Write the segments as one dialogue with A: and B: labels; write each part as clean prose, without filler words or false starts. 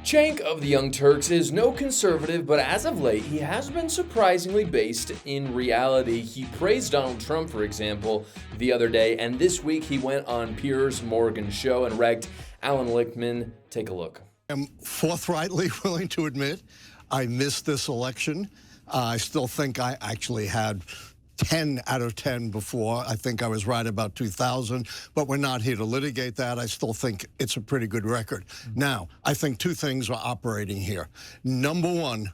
A: Cenk of the Young Turks is no conservative, but as of late, he has been surprisingly based in reality. He praised Donald Trump, for example, the other day, and this week he went on Piers Morgan's show and wrecked Allan Lichtman. Take a look.
B: I'm forthrightly willing to admit I missed this election. I still think I actually had 10 out of 10 before. I think I was right about 2000, but we're not here to litigate that. I still think it's a pretty good record. Now, I think two things are operating here. Number one,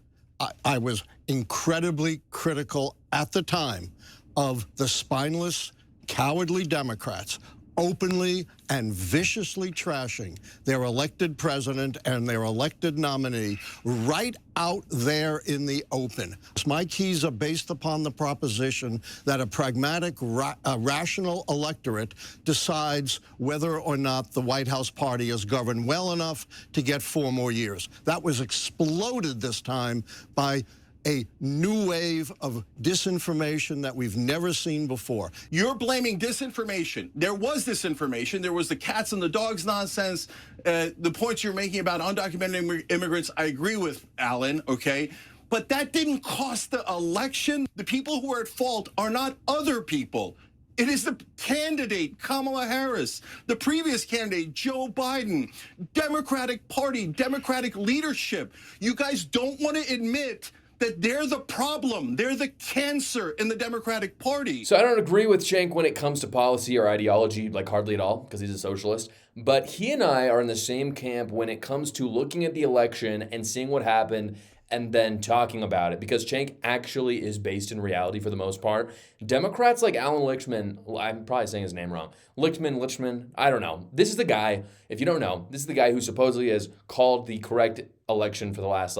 B: I was incredibly critical at the time of the spineless, cowardly Democrats openly and viciously trashing their elected president and their elected nominee right out there in the open. My keys are based upon the proposition that a pragmatic, rational electorate decides whether or not the White House party is governed well enough to get 4 more years. That was exploded this time by a new wave of disinformation that we've never seen before.
C: You're blaming disinformation. There was disinformation. There was the cats and the dogs nonsense. The points you're making about undocumented immigrants, I agree with, Alan, okay? But that didn't cost the election. The people who are at fault are not other people. It is the candidate, Kamala Harris, the previous candidate, Joe Biden, Democratic Party, Democratic leadership. You guys don't want to admit that they're the problem. They're the cancer in the Democratic Party.
A: So I don't agree with Cenk when it comes to policy or ideology, like hardly at all, because he's a socialist. But he and I are in the same camp when it comes to looking at the election and seeing what happened and then talking about it, because Cenk actually is based in reality for the most part. Democrats like Allan Lichtman, I'm probably saying his name wrong. Lichtman, I don't know. This is the guy, if you don't know, this is the guy who supposedly has called the correct election for the last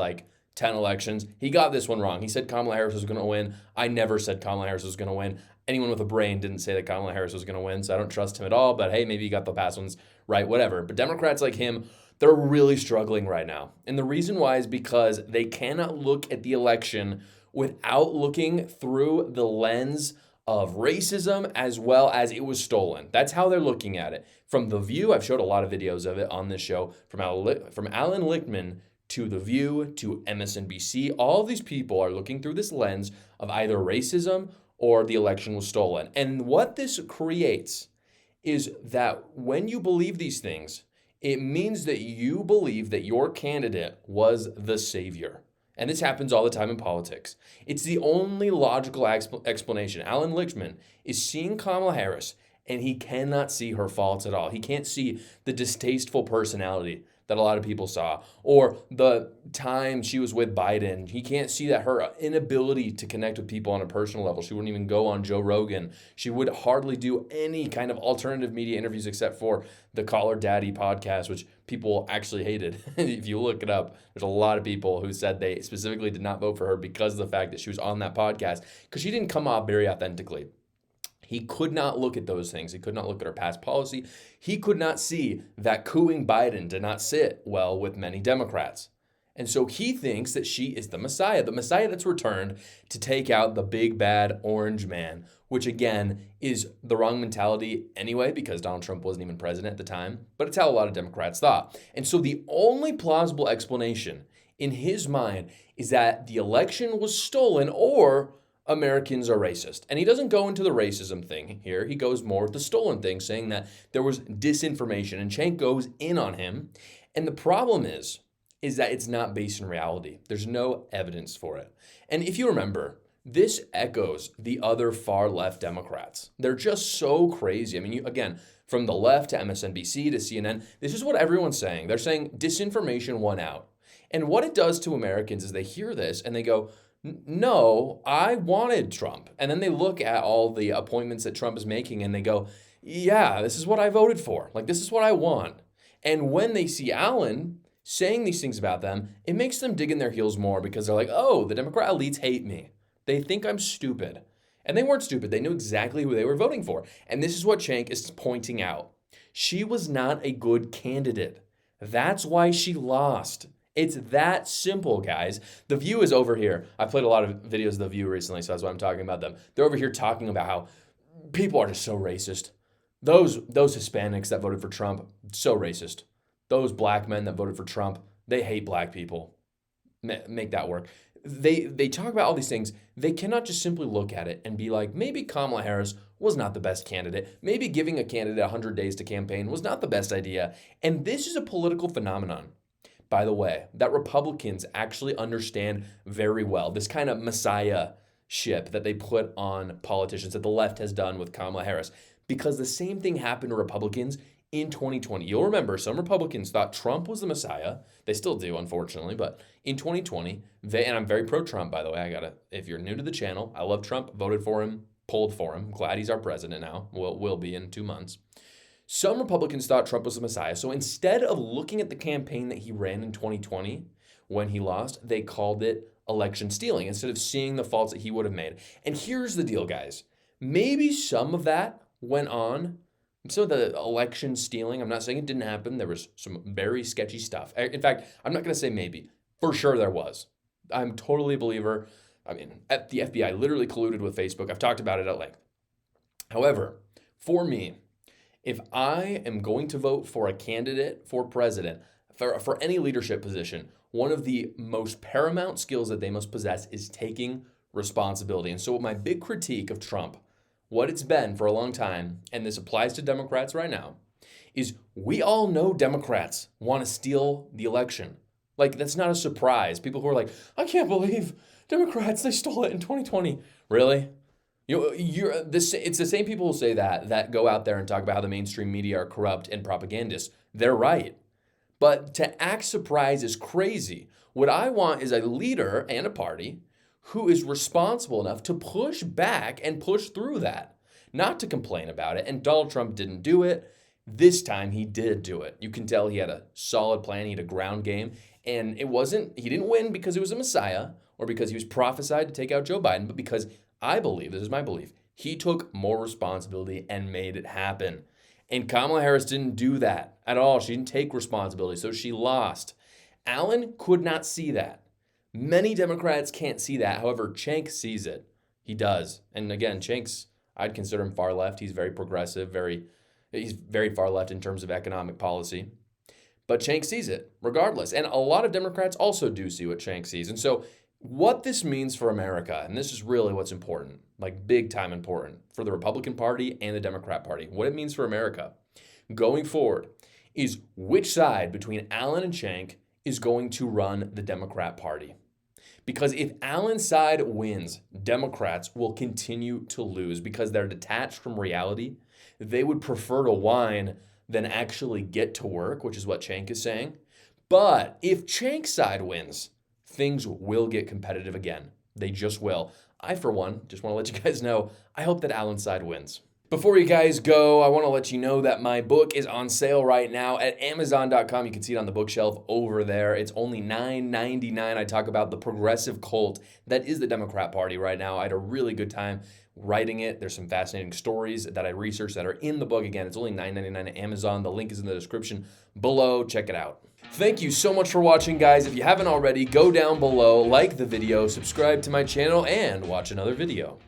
A: 10 elections. He got this one wrong. He said Kamala Harris was going to win. I never said Kamala Harris was going to win. Anyone with a brain didn't say that Kamala Harris was going to win, so I don't trust him at all. But hey, maybe he got the past ones right, whatever. But Democrats like him, they're really struggling right now. And the reason why is because they cannot look at the election without looking through the lens of racism as well as it was stolen. That's how they're looking at it. From The View, I've showed a lot of videos of it on this show, from Allan Lichtman to The View, to MSNBC, all of these people are looking through this lens of either racism or the election was stolen. And what this creates is that when you believe these things, it means that you believe that your candidate was the savior. And this happens all the time in politics. It's the only logical explanation. Allan Lichtman is seeing Kamala Harris, and he cannot see her faults at all. He can't see the distasteful personality that a lot of people saw, or the time she was with Biden. He can't see that her inability to connect with people on a personal level. She wouldn't even go on Joe Rogan. She would hardly do any kind of alternative media interviews except for the Call Her Daddy podcast, which people actually hated. If you look it up, there's a lot of people who said they specifically did not vote for her because of the fact that she was on that podcast, because she didn't come off very authentically. He could not look at those things. He could not look at her past policy. He could not see that cooing Biden did not sit well with many Democrats. And so he thinks that she is the Messiah that's returned to take out the big bad orange man, which again is the wrong mentality anyway, because Donald Trump wasn't even president at the time, but it's how a lot of Democrats thought. And so the only plausible explanation in his mind is that the election was stolen or Americans are racist. And he doesn't go into the racism thing here. He goes more with the stolen thing, saying that there was disinformation. And Cenk goes in on him. And the problem is that it's not based in reality. There's no evidence for it. And if you remember, this echoes the other far left Democrats. They're just so crazy. I mean, again, from the left to MSNBC to CNN, this is what everyone's saying. They're saying disinformation won out. And what it does to Americans is they hear this and they go, no, I wanted Trump. And then they look at all the appointments that Trump is making and they go, yeah, this is what I voted for. This is what I want. And when they see Allan saying these things about them, it makes them dig in their heels more, because they're like, oh, the Democrat elites hate me. They think I'm stupid. And they weren't stupid. They knew exactly who they were voting for. And this is what Cenk is pointing out. She was not a good candidate. That's why she lost. It's that simple, guys. The View is over here. I played a lot of videos of The View recently, so that's why I'm talking about them. They're over here talking about how people are just so racist. Those Hispanics that voted for Trump, so racist. Those black men that voted for Trump, They hate black people. Make that work. They talk about all these things. They cannot just simply look at it and be like, maybe Kamala Harris was not the best candidate. Maybe giving a candidate 100 days to campaign was not the best idea. And this is a political phenomenon, by the way, that Republicans actually understand very well. This kind of messiahship that they put on politicians that the left has done with Kamala Harris. Because the same thing happened to Republicans in 2020. You'll remember some Republicans thought Trump was the Messiah. They still do, unfortunately, but in 2020, and I'm very pro-Trump, by the way. If you're new to the channel, I love Trump, voted for him, pulled for him. Glad he's our president now. Will be in 2 months. Some Republicans thought Trump was the Messiah. So instead of looking at the campaign that he ran in 2020 when he lost, they called it election stealing instead of seeing the faults that he would have made. And here's the deal, guys. Maybe some of that went on. So the election stealing, I'm not saying it didn't happen. There was some very sketchy stuff. In fact, I'm not going to say maybe. For sure there was. I'm totally a believer. I mean, the FBI literally colluded with Facebook. I've talked about it at length. However, for me, if I am going to vote for a candidate for president, for any leadership position, one of the most paramount skills that they must possess is taking responsibility. And so my big critique of Trump, what it's been for a long time, and this applies to Democrats right now, is we all know Democrats want to steal the election. Like, that's not a surprise. People who are like, I can't believe Democrats, they stole it in 2020. Really? It's the same people who say that go out there and talk about how the mainstream media are corrupt and propagandists. They're right. But to act surprised is crazy. What I want is a leader and a party who is responsible enough to push back and push through that, not to complain about it. And Donald Trump didn't do it. This time he did do it. You can tell he had a solid plan. He had a ground game. And he didn't win because he was a messiah or because he was prophesied to take out Joe Biden, but because I believe, this is my belief, he took more responsibility and made it happen. And Kamala Harris didn't do that at all. She didn't take responsibility, so she lost. Allan could not see that. Many Democrats can't see that. However, Cenk sees it. He does. And again, I'd consider him far left. He's very progressive, he's very far left in terms of economic policy. But Cenk sees it regardless. And a lot of Democrats also do see what Cenk sees. And so what this means for America, and this is really what's important, like big time important for the Republican Party and the Democrat Party, what it means for America going forward is which side between Allan and Cenk is going to run the Democrat Party. Because if Allan's side wins, Democrats will continue to lose because they're detached from reality. They would prefer to whine than actually get to work, which is what Cenk is saying. But if Cenk's side wins, things will get competitive again. They just will. I, for one, just want to let you guys know, I hope that Allan's side wins. Before you guys go, I want to let you know that my book is on sale right now at Amazon.com. You can see it on the bookshelf over there. It's only $9.99. I talk about the progressive cult that is the Democrat Party right now. I had a really good time writing it. There's some fascinating stories that I researched that are in the book. Again, it's only $9.99 at Amazon. The link is in the description below. Check it out. Thank you so much for watching, guys. If you haven't already, go down below, like the video, subscribe to my channel, and watch another video.